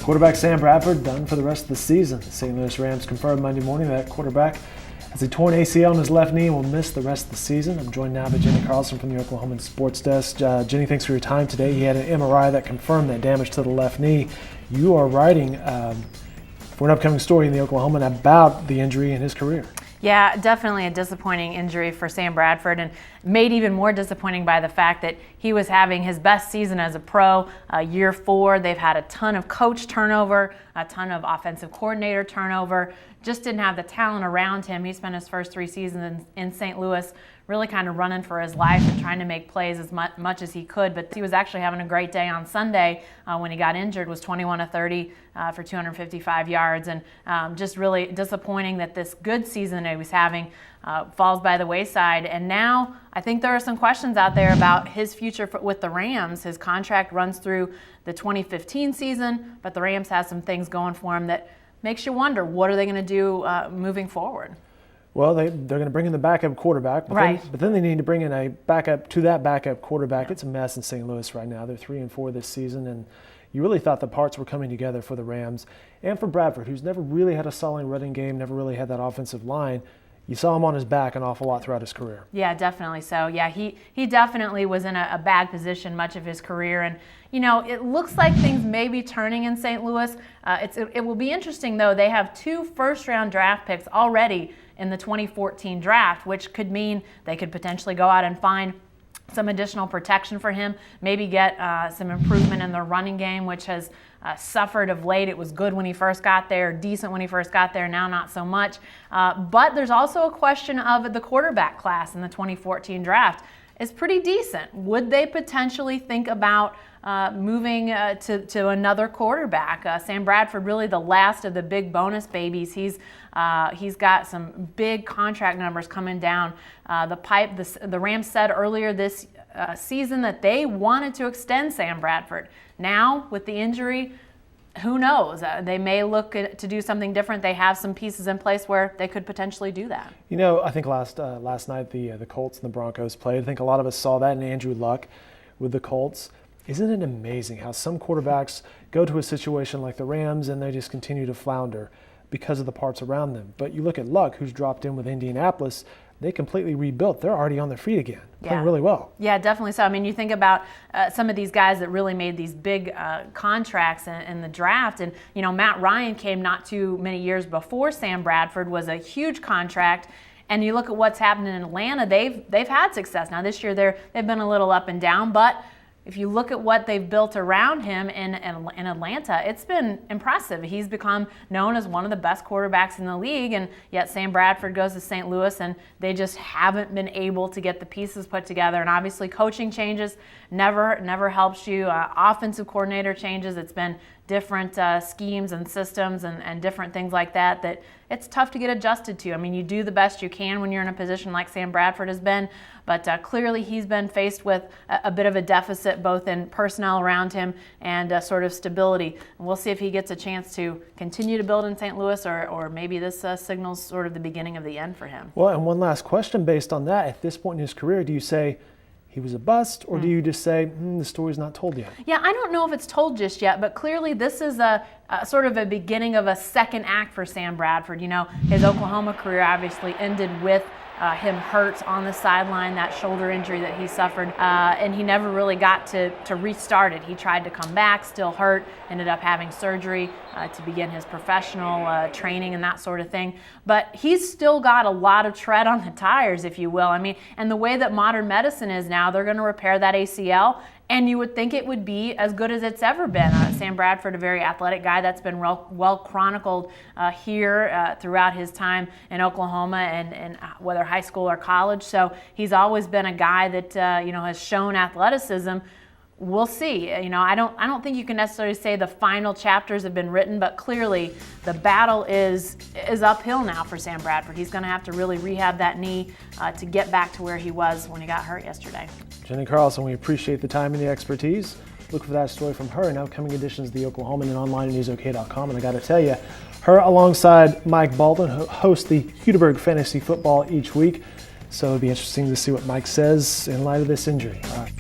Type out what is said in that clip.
Quarterback Sam Bradford done for the rest of the season. The St. Louis Rams confirmed Monday morning that quarterback has a torn ACL in his left knee and will miss the rest of the season. I'm joined now by Jenny Carlson from the Oklahoman Sports Desk. Jenny, thanks for your time today. He had an MRI that confirmed that damage to the left knee. You are writing for an upcoming story in the Oklahoman about the injury in his career. Yeah, definitely a disappointing injury for Sam Bradford, and made even more disappointing by the fact that he was having his best season as a pro. Year 4, they've had a ton of coach turnover, a ton of offensive coordinator turnover, just didn't have the talent around him. He spent his first 3 seasons in St. Louis really kind of running for his life and trying to make plays as much as he could. But he was actually having a great day on Sunday when he got injured, was 21 of 30 for 255 yards. And just really disappointing that this good season that he was having falls by the wayside. And now I think there are some questions out there about his future with the Rams. His contract runs through the 2015 season, but the Rams have some things going for him that makes you wonder, what are they going to do moving forward? Well, they're going to bring in the backup quarterback, but then they need to bring in a backup to that backup quarterback. Yeah. It's a mess in St. Louis right now. They're 3-4 this season, and you really thought the parts were coming together for the Rams and for Bradford, who's never really had a solid running game, never really had that offensive line. You saw him on his back an awful lot throughout his career. Yeah, definitely so. Yeah, he definitely was in a bad position much of his career. And, you know, it looks like things may be turning in St. Louis. It will be interesting, though. They have 2 first-round draft picks already in the 2014 draft, which could mean they could potentially go out and find some additional protection for him, maybe get some improvement in their running game, which has suffered of late. It was good when he first got there, decent when he first got there, now not so much. But there's also a question of the quarterback class in the 2014 draft. It's pretty decent. Would they potentially think about moving to another quarterback? Sam Bradford, really the last of the big bonus babies. He's got some big contract numbers coming down the pipe. The Rams said earlier this season that they wanted to extend Sam Bradford. Now, with the injury, who knows? They may look to do something different. They have some pieces in place where they could potentially do that. You know, I think last night the Colts and the Broncos played. I think a lot of us saw that in Andrew Luck with the Colts. Isn't it amazing how some quarterbacks go to a situation like the Rams and they just continue to flounder because of the parts around them? But you look at Luck, who's dropped in with Indianapolis. They completely rebuilt. They're already on their feet again, playing really well. Yeah, definitely so. I mean, you think about some of these guys that really made these big contracts in the draft. And, you know, Matt Ryan came not too many years before Sam Bradford, was a huge contract. And you look at what's happened in Atlanta, they've had success. Now, this year they've been a little up and down, but if you look at what they've built around him in Atlanta, it's been impressive. He's become known as one of the best quarterbacks in the league, and yet Sam Bradford goes to St. Louis, and they just haven't been able to get the pieces put together. And obviously, coaching changes never helps you. Offensive coordinator changes. It's been different schemes and systems and different things like that it's tough to get adjusted to. I mean, you do the best you can when you're in a position like Sam Bradford has been, but clearly he's been faced with a bit of a deficit both in personnel around him and sort of stability. And we'll see if he gets a chance to continue to build in St. Louis or maybe this signals sort of the beginning of the end for him. Well, and one last question based on that. At this point in his career, do you say he was a bust, or do you just say, the story's not told yet? Yeah, I don't know if it's told just yet, but clearly this is a sort of a beginning of a second act for Sam Bradford. You know, his Oklahoma career obviously ended with him hurt on the sideline, that shoulder injury that he suffered, and he never really got to restart it. He tried to come back, still hurt, ended up having surgery to begin his professional training and that sort of thing. But he's still got a lot of tread on the tires, if you will. I mean, and the way that modern medicine is now, they're going to repair that ACL, and you would think it would be as good as it's ever been. Sam Bradford, a very athletic guy that's been well chronicled here throughout his time in Oklahoma and whether high school or college. So he's always been a guy that has shown athleticism. We'll see. You know, I don't think you can necessarily say the final chapters have been written, but clearly the battle is uphill now for Sam Bradford. He's going to have to really rehab that knee to get back to where he was when he got hurt yesterday. Jenny Carlson, we appreciate the time and the expertise. Look for that story from her in upcoming editions of the Oklahoman and online at newsok.com. And I got to tell you, her alongside Mike Baldwin host the Hudeberg Fantasy Football each week. So it'll be interesting to see what Mike says in light of this injury. All right.